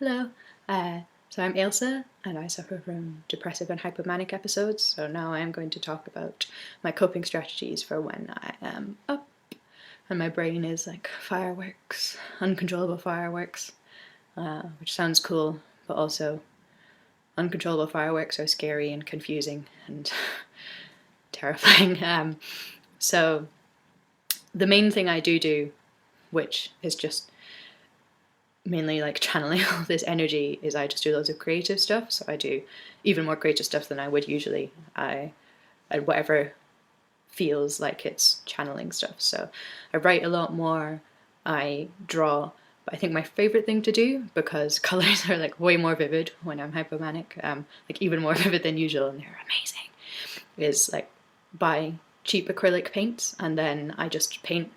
Hello. So I'm Ailsa, and I suffer from depressive and hypomanic episodes, so now I am going to talk about my coping strategies for when I am up and my brain is like fireworks, uncontrollable fireworks, which sounds cool, but also uncontrollable fireworks are scary and confusing and terrifying. So the main thing I do, which is just mainly like channeling all this energy, is I just do loads of creative stuff. So I do even more creative stuff than I would usually. And whatever feels like it's channeling stuff. So I write a lot more, I draw, but I think my favorite thing to do, because colors are like way more vivid when I'm hypomanic, like even more vivid than usual, and they're amazing, is like buy cheap acrylic paints and then I just paint.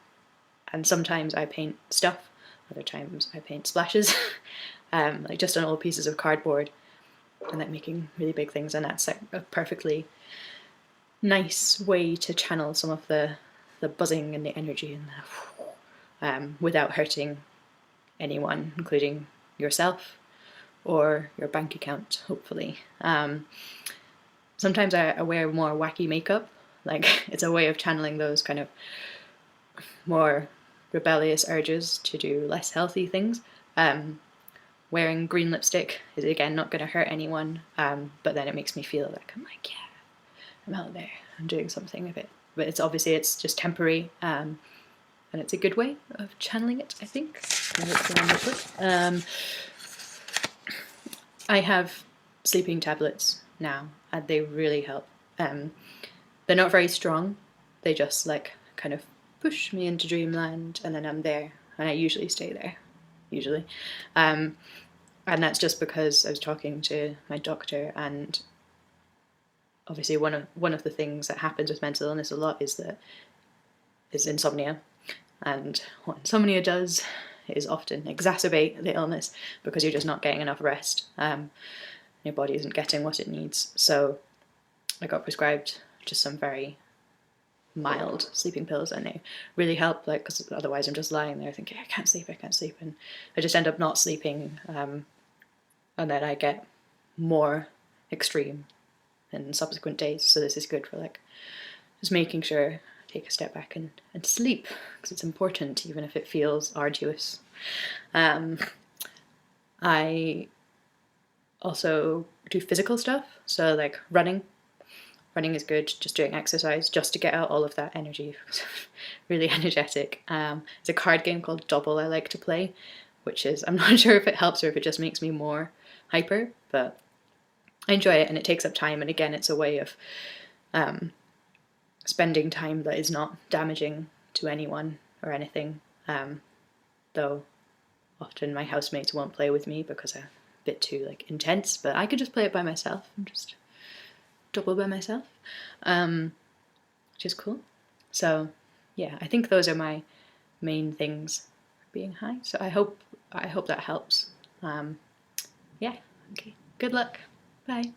And sometimes I paint stuff, other times I paint splashes, like just on old pieces of cardboard, and like making really big things. And that's like a perfectly nice way to channel some of the buzzing and the energy and without hurting anyone, including yourself or your bank account, hopefully. Sometimes I wear more wacky makeup, like it's a way of channeling those kind of more rebellious urges to do less healthy things. Wearing green lipstick is again not going to hurt anyone, but then it makes me feel like I'm like, yeah, I'm out there, I'm doing something a bit. But it's obviously it's just temporary, and it's a good way of channeling it, I think. I have sleeping tablets now, and they really help. They're not very strong. They just like kind of push me into dreamland, and then I'm there, and I usually stay there, usually. And that's just because I was talking to my doctor, and obviously one of the things that happens with mental illness a lot is insomnia. And what insomnia does is often exacerbate the illness because you're just not getting enough rest. Your body isn't getting what it needs. So I got prescribed just some very mild sleeping pills, and they really help, like, because otherwise I'm just lying there thinking I can't sleep, and I just end up not sleeping, and then I get more extreme in subsequent days. So this is good for like just making sure I take a step back and sleep, because it's important even if it feels arduous. I also do physical stuff, so like running is good, just doing exercise just to get out all of that energy. Really energetic. It's a card game called Double I like to play, which is, I'm not sure if it helps or if it just makes me more hyper, but I enjoy it, and it takes up time, and again it's a way of spending time that is not damaging to anyone or anything, though often my housemates won't play with me because I'm a bit too like intense, but I could just play it by myself and just double by myself, which is cool. So yeah, I think those are my main things for being high. So I hope that helps. Yeah, okay, good luck, bye.